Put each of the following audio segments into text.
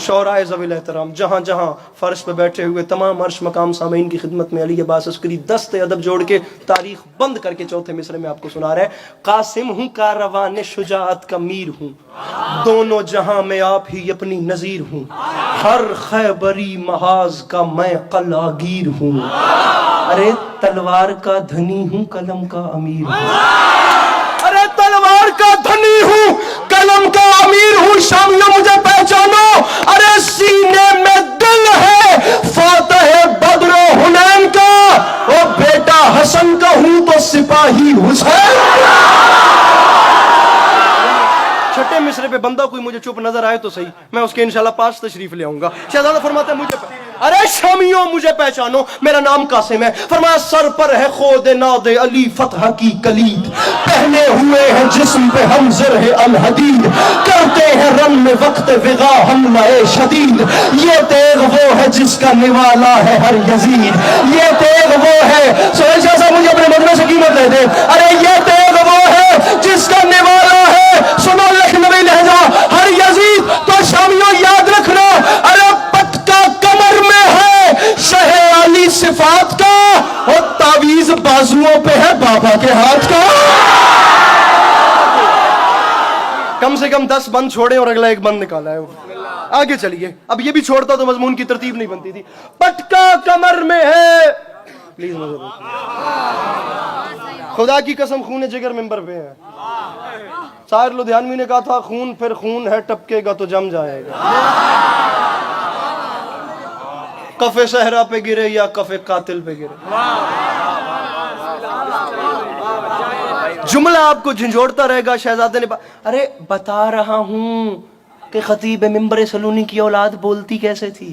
شورائے ذویل احترام، جہاں جہاں فرش پہ بیٹھے ہوئے تمام عرش مقام سامعین کی خدمت میں علی عباس عسکری دست ادب جوڑ کے تاریخ بند کر کے چوتھے مصرے میں آپ کو سنا رہے ہیں۔ قاسم ہوں کاروان شجاعت کا میر ہوں، دونوں جہاں میں آپ ہی اپنی نظیر ہوں، ہر خیبری محاذ کا میں قلعہ گیر ہوں، ارے تلوار کا دھنی ہوں قلم کا امیر ہوں، ارے تلوار کا دھنی ہوں قلم کا امیر ہوں، شامیوں مجھے پہچانو، ارے سینے میں دل ہے فاتح بدر و حنین کا، او بیٹا حسن کا ہوں تو سپاہی حسین۔ چھٹے مصرے پہ بندہ کوئی مجھے چپ نظر آئے تو صحیح، میں اس کے انشاءاللہ پاس تشریف لے آؤں گا۔ شہزادہ فرماتے ہیں مجھے ارے شامیوں مجھے پہچانو، میرا نام قاسم ہے۔ فرمایا سر پر ہے خود ناد علی فتح کی کلید، پہنے ہوئے ہیں جسم پہ ہم زرہ الحدید، کرتے ہیں رن میں وقت وغا حملہ شدید، یہ تیغ وہ ہے جس کا نوالا ہے ہر یزید، یہ تیغ وہ ہے، سہیل شاہ صاحب مجھے اپنے مدنہ سے قیمت دے دے، ارے یہ تیغ وہ ہے جس کا نوالا ہے، سنو لکھنوی لہجہ، ہر یزید، تو شامیوں یاد رکھنا، ارے پٹکا کمر میں ہے شہ علی صفات کا، اور تعویذ بازوؤں پہ ہے بابا کے ہاتھ کا۔ کم سے کم 10 بند چھوڑے اور اگلا ایک بند نکالا ہے۔ آگے چلیے، اب یہ بھی چھوڑتا تو مضمون کی ترتیب نہیں بنتی تھی۔ پٹکا کمر میں ہے، پلیز خدا کی قسم خون جگر ممبر پہ ہے۔ طاہر لدھیانوی نے کہا تھا خون پھر خون ہے، ٹپکے گا تو جم جائے گا۔ کفے صحرا پہ گرے یا کفے قاتل پہ گرے، جملہ آپ کو جھنجھوڑتا رہے گا۔ شہزادے نے ارے بتا رہا ہوں کہ خطیب ممبر سلونی کی اولاد بولتی کیسے تھی،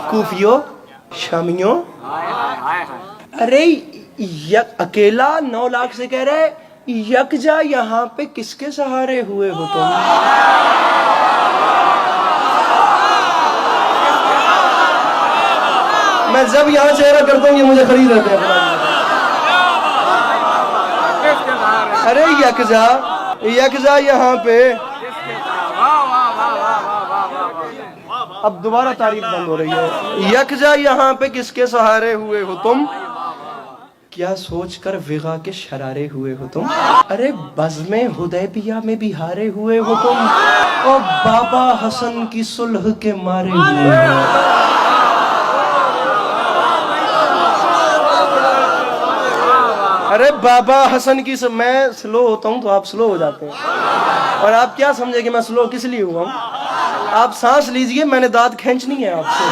کوفیوں شامیوں، ارے اکیلا 9 لاکھ سے کہہ رہے یکجا یہاں پہ کس کے سہارے ہوئے ہو تم؟ میں جب یہاں چہرہ کرتا ہوں یہ مجھے خرید رہتے ہیں۔ ارے یکجا یہاں پہ، اب دوبارہ تاریخ بند ہو رہی ہے۔ یکجا یہاں پہ کس کے سہارے ہوئے ہو تم، کیا سوچ کر وغا کے شرارے ہوئے ہو تم، ارے بزم حدیبیہ میں بھی ہارے ہوئے ہو تم، اور بابا حسن کی صلح کے مارے ہوئے ہو۔ ارے بابا حسن کی میں سلو ہوتا ہوں تو آپ سلو ہو جاتے ہیں، اور آپ کیا سمجھے کہ میں سلو کس لیے ہوا ہوں؟ آپ سانس لیجئے، میں نے داد کھینچنی ہے آپ سے،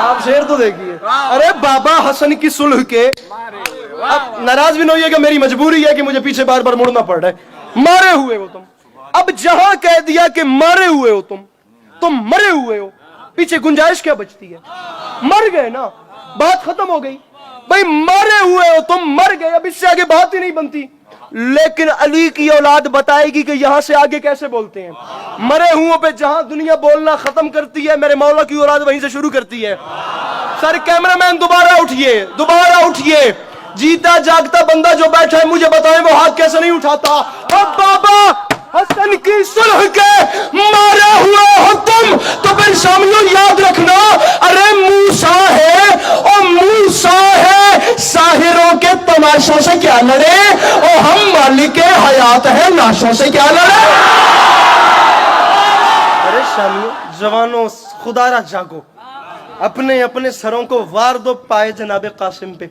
آپ شعر تو دیکھیے۔ ارے بابا حسن کی صلح کے، اب ناراض بھی نہ ہوئیے کہ میری مجبوری ہے کہ مجھے پیچھے بار بار مڑنا پڑ رہا ہے۔ مارے ہوئے ہو تم، اب جہاں کہہ دیا کہ مارے ہوئے ہو تم مرے ہوئے ہو، پیچھے گنجائش کیا بچتی ہے؟ مر گئے نا، بات ختم ہو گئی بھائی، مارے ہوئے ہو تم، مر گئے، اب اس سے آگے بات ہی نہیں بنتی۔ لیکن علی کی اولاد بتائے گی کہ یہاں سے آگے کیسے بولتے ہیں۔ مرے ہوں پہ جہاں دنیا بولنا ختم کرتی ہے، میرے مولا کی اولاد وہیں سے شروع کرتی ہے۔ سر کیمرہ مین دوبارہ اٹھئے، جیتا جاگتا بندہ جو بیٹھا ہے مجھے بتائیں وہ ہاتھ کیسے نہیں اٹھاتا۔ اب بابا حسن کی صلح کے مارے ہوئے ہو تم، تو پھر شامیوں یاد رکھنا، ارے موسیٰ ہے اور موسیٰ ہے، ساحروں کے تماشوں سے کیا لڑے، اور ہم مالک حیات ہیں، ناشوں سے کیا لڑے۔ ارے شامیوں جوانوں خدا را جاگو، اپنے اپنے سروں کو وار دو پائے جناب قاسم پہ،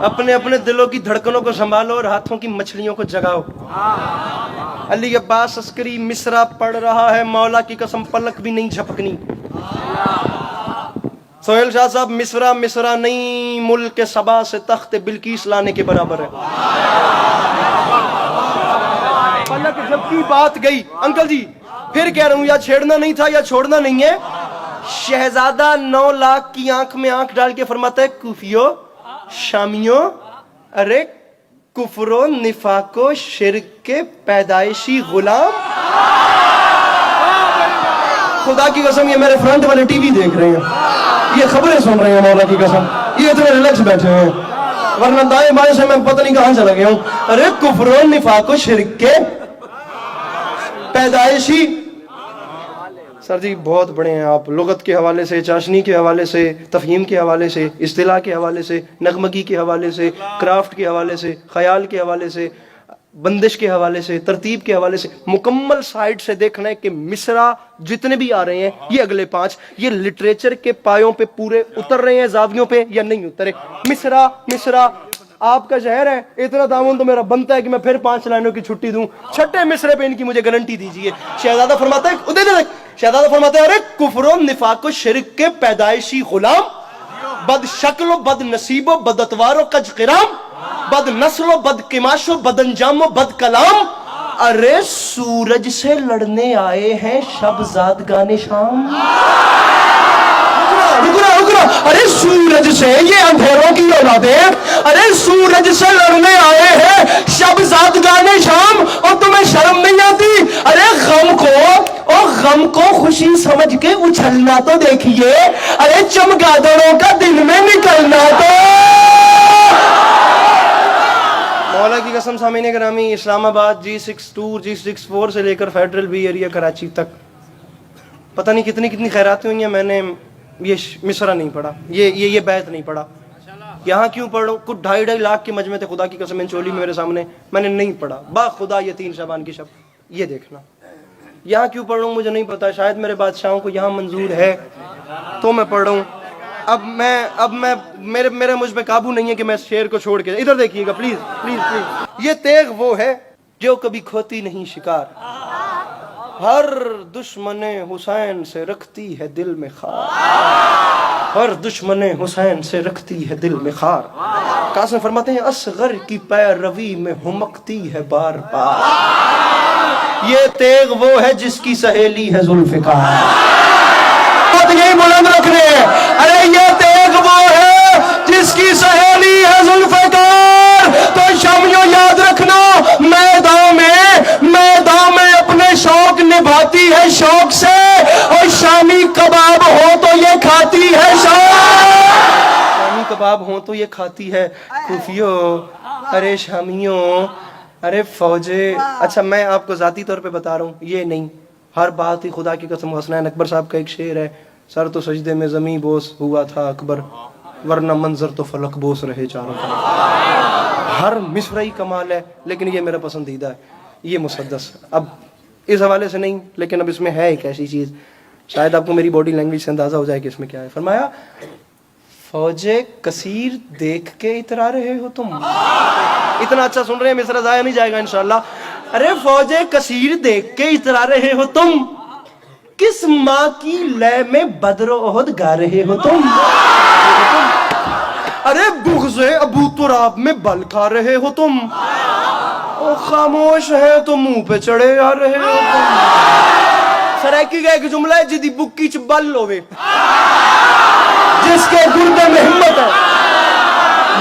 اپنے اپنے دلوں کی دھڑکنوں کو سنبھالو اور ہاتھوں کی مچھلیوں کو جگاؤ۔ علی عباس عسکری مصرع پڑھ رہا ہے، مولا کی قسم پلک بھی نہیں جھپکنی۔ سہیل شاہ صاحب مصرع نہیں، ملک سبا سے تخت بلقیس لانے کے برابر ہے۔ پلک جب کی بات گئی، انکل جی پھر کہہ رہا ہوں، یا چھیڑنا نہیں تھا یا چھوڑنا نہیں ہے۔ شہزادہ 9 لاکھ کی آنکھ میں آنکھ ڈال کے فرماتا ہے کوفیوں شامیوں، ارے کفر و نفاق و شرک کے پیدائشی غلام، خدا کی قسم یہ میرے فرنٹ والے ٹی وی دیکھ رہے ہیں، یہ خبریں سن رہے ہیں، مولا کی قسم یہ اتنے ریلیکس بیٹھے ہیں، ورنہ دائیں بائیں سے میں پتہ نہیں کہاں چلا گیا ہوں۔ ارے کفر و نفاق و شرک کے پیدائشی سر جی بہت بڑے ہیں آپ، لغت کے حوالے سے، چاشنی کے حوالے سے، تفہیم کے حوالے سے، اصطلاح کے حوالے سے، نغمگی کے حوالے سے، کرافٹ کے حوالے سے، خیال کے حوالے سے، بندش کے حوالے سے، ترتیب کے حوالے سے، مکمل سائٹ سے دیکھنا ہے کہ مصرع جتنے بھی آ رہے ہیں یہ اگلے 5 یہ لٹریچر کے پایوں پہ پورے اتر رہے ہیں، زاویوں پہ یا نہیں اترے. مصرع آپ کا شہر ہے، اتنا تعاون تو میرا بنتا ہے کہ میں پھر 5 لائنوں کی چھٹی دوں. چھٹے مصرے پہ ان کی مجھے گارنٹی دیجیے. شہزادہ فرماتا ہے ارے کفر و نفاق و شرک کے پیدائشی غلام، بد شکل و بد نصیب و بد اتوار و کج قرام، بد نسل و بد کماش و بد انجام و بد کلام، ارے سورج سے لڑنے آئے ہیں شب زادگان شام. رکنا ارے سورج سے، یہ اندھیروں کی اولادیں، ارے سورج سے لڑنے آئے ہیں شب زادگان شام، اور تمہیں شرم نہیں آتی؟ ارے غم کو خوشی سمجھ کے اچھلنا تو دیکھیے، ارے چمگادڑوں کا دن میں نکلنا تو. مولا کی قسم سامعین گرامی، اسلام آباد G62 G64 سے لے کر فیڈرل بی ایریا کراچی تک پتہ نہیں کتنی خیراتیں ہوئی ہیں. میں نے یہ مصرع نہیں پڑھا، یہ بیت نہیں پڑھا. یہاں کیوں پڑھوں؟ کچھ 2.5 لاکھ کے مجمع تھے، خدا کی قسم چولی میرے سامنے، میں نے نہیں پڑھا. با خدا یہ 3 شعبان کی شب یہ دیکھنا. یہاں کیوں پڑھوں مجھے نہیں پتا، شاید میرے بادشاہوں کو یہاں منظور ہے تو میں پڑھوں. اب میرے مجھ پہ قابو نہیں ہے کہ میں اس شعر کو چھوڑ کے. ادھر دیکھیے گا پلیز. یہ تیغ وہ ہے جو کبھی کھوتی نہیں شکار، ہر دشمن حسین سے رکھتی ہے دل میں خار، ہر دشمن حسین سے رکھتی ہے دل میں خار. قاسم فرماتے ہیں اصغر کی پیروی میں ہمکتی ہے بار بار، یہ تیغ وہ ہے جس کی سہیلی ہے ذوالفقار. یہی بلند رکھنے ہیں. ارے یہ تیغ وہ ہے جس کی سہیلی ہے ذوالفقار. تو شامیوں یاد رکھنا، میدان میں اپنے شوق نبھاتی ہے شوق سے، اور شامی کباب ہو تو یہ کھاتی ہے شامی کباب ہو تو یہ کھاتی ہے. کوفیوں، ارے شامیوں، ارے فوجے. اچھا میں آپ کو ذاتی طور پہ بتا رہا ہوں، یہ نہیں ہر بات ہی خدا کی قسم. حسنین اکبر صاحب کا ایک شعر ہے، سر تو سجدے میں زمیں بوس ہوا تھا اکبر، ورنہ منظر تو فلک بوس رہے چاروں طرف. ہر مصرعی کمال ہے، لیکن یہ میرا پسندیدہ ہے یہ مسدس. اب اس حوالے سے نہیں، لیکن اب اس میں ہے ایک ایسی چیز، شاید آپ کو میری باڈی لینگویج سے اندازہ ہو جائے کہ اس میں کیا ہے. فرمایا فوجے کثیر دیکھ کے اترا رہے ہو تم. اتنا اچھا سن رہے ہیں، مصرع ضائع نہیں جائے گا انشاءاللہ. ارے فوجے کثیر دیکھ کے اترا رہے ہو تم، کس ماں کی لے میں بدر و احد گا رہے ہو تم. ارے بغض ابو تراب میں بل کھا رہے ہو تم، خاموش ہے تو منہ پہ چڑھے آ رہے ہو تم. سرائکی کا ایک جملہ ہے، جدی بکی چ بل ہوئے، جس کے گردے میں ہمت ہے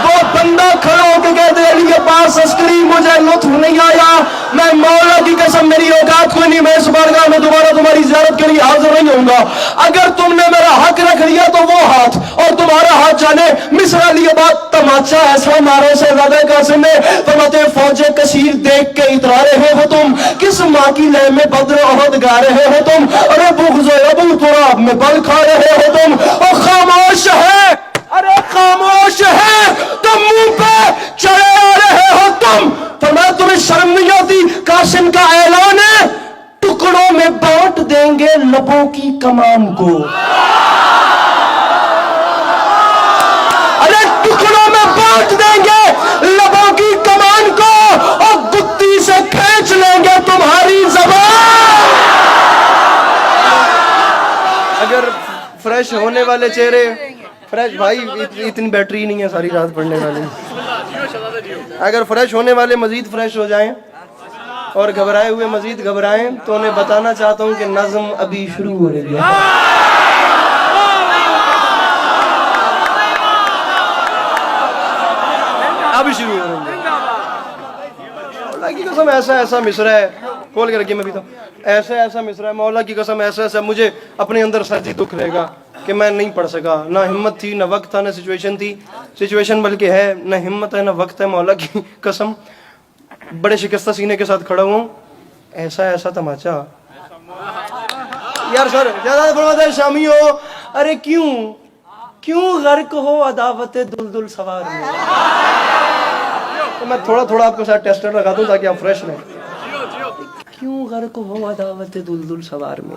وہ بندہ کھڑا ہو کے کہتے ہیں علی عباس عسکری مجھے لطف نہیں آیا، میں مولا کی قسم میری اوقات کوئی نہیں، میں اس بارگاہ میں دوبارہ تمہاری زیارت کے لیے حاضر نہیں ہوں گا. اگر تم نے میرا حق رکھ لیا تو وہ ہاتھ اور تمہارا ہاتھ جانے. مصرع علی عباد تماچا ایسا مارے سے زیادہ قاسم نے فرماتے فوجیں کثیر دیکھ کے اترا رہے ہو تم، کس ماں کی لے میں بدر احد گا رہے ہو تم. ارے بغض ابو تراب میں بل کھا رہے ہو تم، اور خاموش ہے، ارے خاموش ہے تو منہ پہ چڑھے آ رہے ہو تم. فرمایا تمہیں شرم نہیں آتی؟ قاسم کا اعلان ہے ٹکڑوں میں بانٹ دیں گے لبوں کی کمان کو. ارے ٹکڑوں میں بانٹ دیں گے لبوں کی کمان کو، اور گتی سے کھینچ لیں گے تمہاری زبان. اگر فریش ہونے والے چہرے، فریش بھائی اتنی بیٹری نہیں ہے ساری رات پڑھنے والی، اگر فریش ہونے والے مزید فریش ہو جائیں اور گھبرائے ہوئے مزید گھبرائیں تو انہیں بتانا چاہتا ہوں کہ نظم ابھی شروع ہو رہی ہے. ابھی شروع ہو رہی ہے. مولا کی قسم ایسا مصرع ہے، کھول کے رکھیے میں بھی تو، ایسا مصرع ہے مولا کی قسم ایسا مجھے اپنے اندر سردی دکھ رہے گا کہ میں نہیں پڑھ سکا. نہ ہمت تھی، نہ وقت تھا، نہ سچویشن بلکہ ہے، نہ ہمت ہے نہ وقت ہے. مولا کی قسم بڑے شکستہ سینے کے ساتھ کھڑا ہوں. ایسا تماچا یار سر زیادہ فرماتا ہے شامی ہو ارے کیوں غرق ہو عداوت دلدل سوار میں. تو میں تھوڑا آپ کے ساتھ ٹیسٹر لگا دوں تاکہ آپ فریش رہیں. کیوں غرق ہو عداوت دلدل سوار میں,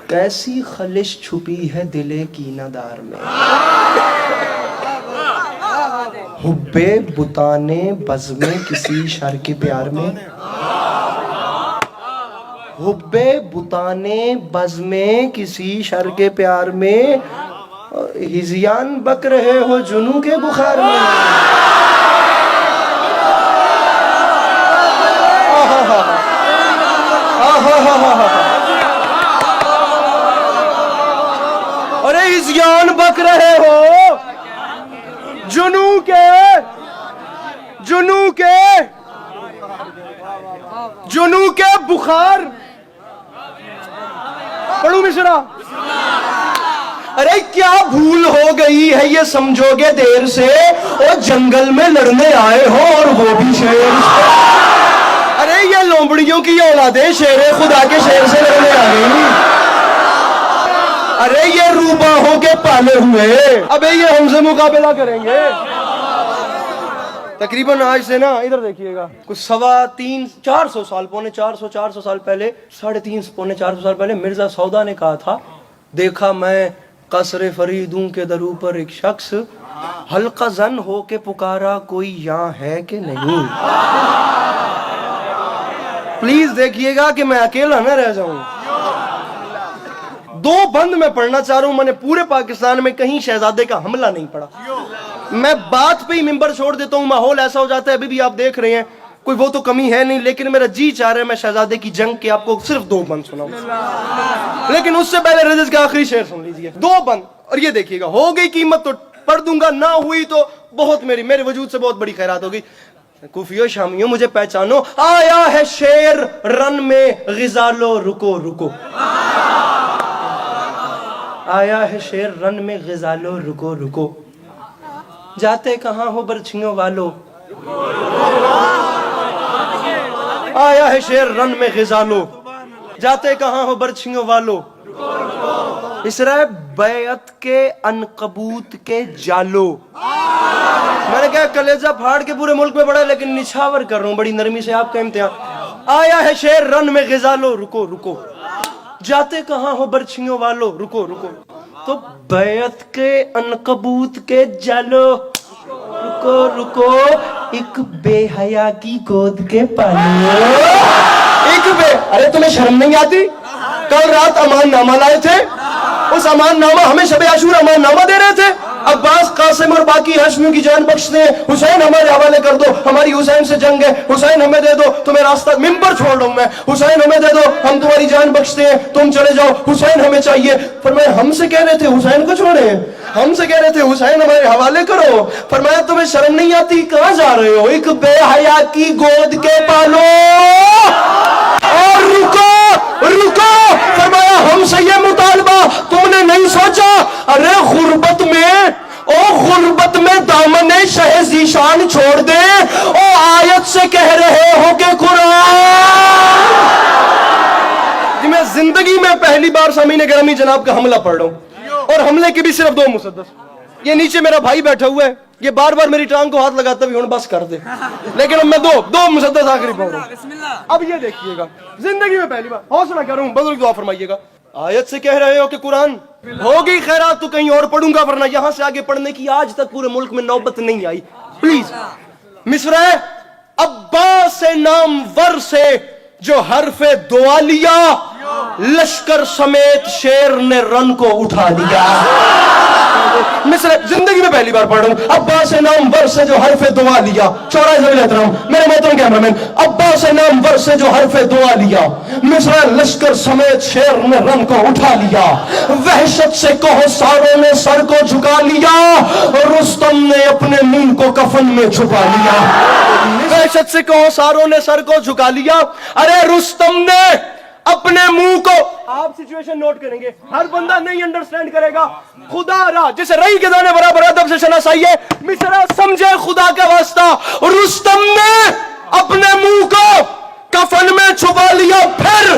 کیسی خلش چھپی ہے دل کینہ دار میں. حب بتانے بزم کسی شر کے پیار میں, حب بتانے بزم کسی شر کے پیار میں, ہزیان بک رہے ہو جنوں کے بخار میں. ارے ہزیان بک رہے ہو جنوں کے بخار. پڑھوں مشرا. ارے کیا بھول ہو گئی ہے یہ سمجھو گے دیر سے, اور جنگل میں لڑنے آئے ہو اور وہ بھی شیر سے. ارے یہ لومبڑیوں کی اولادیں شیر خدا کے شیر سے لڑنے آ گئی. ارے یہ روباہوں کے پالے ہوئے ابے یہ ہم سے مقابلہ کریں گے. تقریباً آج سے نا ادھر دیکھیے گا کچھ 400 سال پونے 400 سال پہلے 350 پونے 400 سال پہلے مرزا سودا نے کہا تھا, دیکھا میں قصر فریدوں کے درو پر ایک شخص, حلقہ زن ہو کے پکارا کوئی یہاں ہے کہ نہیں. پلیز دیکھیے گا کہ میں اکیلا نہ رہ جاؤں. 2 بند میں پڑھنا چاہ رہا ہوں. میں نے پورے پاکستان میں کہیں شہزادے کا حملہ نہیں پڑھا. میں بات پہ ہی ممبر چھوڑ دیتا ہوں, ماحول ایسا ہو جاتا ہے. ابھی بھی آپ دیکھ رہے ہیں کوئی وہ تو کمی ہے نہیں, لیکن میرا جی چاہ رہا ہے میں شہزادے کی جنگ کے آپ کو صرف 2 بند سناؤں. لیکن اس سے پہلے رجز کا آخری شعر سن لیجئے. 2 بند, اور یہ دیکھیے گا ہو گئی قیمت تو پڑھ دوں گا, نہ ہوئی تو بہت میرے وجود سے بہت بڑی خیرات ہوگی. کوفیو شامیوں مجھے پہچانو, آیا ہے شیر رن میں غزالو رکو رکو. آیا ہے شیر رن میں غزالو رکو رکو, جاتے کہاں ہو برچھیوں والو. آیا ہے شیر رن میں غزالو, جاتے کہاں ہو برچھیوں والو. اسرا بیعت کے عنکبوت کے جالو. میں نے کہا کلیجہ پھاڑ کے پورے ملک میں پڑا, لیکن نچھاور کر رہا ہوں بڑی نرمی سے آپ کا امتحان. آیا ہے شیر رن میں غزالو رکو رکو, جاتے کہاں ہو برچھیوں والو رکو رکو. تو بیعت کے عنکبوت کے جالو رکو رکو, ایک بے حیا کی گود کے پالو. ارے تمہیں شرم نہیں آتی؟ کل رات امان نامہ لائے تھے, اس امان نامہ ہمیں شب عاشور امان نامہ دے رہے تھے. عباس قاسم اور باقی ہاشمیوں کی جان بخشتے ہیں, حسین ہمارے حوالے کر دو, ہماری حسین سے جنگ ہے, حسین ہمیں دے دو, تمہیں راستہ ممبر چھوڑ رہا ہوں میں, حسین ہمیں دے دو, ہم تمہاری جان بخشتے ہیں, تم چلے جاؤ, حسین ہمیں چاہیے. فرمایا ہم سے کہہ رہے تھے حسین کو چھوڑے, ہم سے کہہ رہے تھے حسین ہمارے حوالے کرو. فرمایا تمہیں شرم نہیں آتی, کہاں جا رہے ہو؟ ایک بے حیا کی گود کے پالو اور رکو. فرمایا ہم سے یہ مطالبہ تم نے نہیں سوچا. ارے غربت میں دامن شہ ذیشان چھوڑ دے, او آیت سے کہہ رہے ہو کہ قرآن. میں زندگی میں پہلی بار سامعین گرامی جناب کا حملہ پڑھ رہا ہوں, اور حملے کے بھی صرف 2 مسدس. یہ نیچے میرا بھائی بیٹھا ہوا ہے, یہ بار بار میری ٹانگ کو ہاتھ لگاتا بھی ہوں بس کر دے, لیکن اب میں 2 مسدس آخری پڑھ رہا ہوں. اب یہ دیکھیے گا زندگی میں پہلی بار, حوصلہ کروں, بزرگ دعا فرمائیے گا. آیت سے کہہ رہے ہو کہ قرآن, ہوگی خیرات تو کہیں اور پڑھوں گا, ورنہ یہاں سے آگے پڑھنے کی آج تک پورے ملک میں نوبت نہیں آئی. پلیز مصرع عباس نامور سے جو حرف دعا لیا, لشکر سمیت شیر نے رن کو اٹھا لیا. مصرع زندگی میں پہلی بار پڑھ رہا ہوں. عباس نامور سے جو حرف دعا لیا, چوراہے ذویل احترام میرے محترم کیمرہ مین, عباس نامور سے جو حرف دعا لیا, مصرع لشکر سمیت شیر نے رن کو اٹھا لیا. وحشت سے کہو ساروں نے سر کو جھکا لیا, رستم نے اپنے منہ کو کفن میں چھپا لیا. وحشت سے کہو ساروں نے سر کو جھکا لیا. ارے رستم نے اپنے منہ کو, آپ سچویشن نوٹ کریں گے, ہر بندہ نہیں انڈرسٹینڈ کرے گا. خدا را جسے رئی کے دانے برابر ادب سے شناسائیے, مصرع سمجھے خدا کا واسطہ. رستم نے اپنے منہ کو کفن میں چھپا لیا, پھر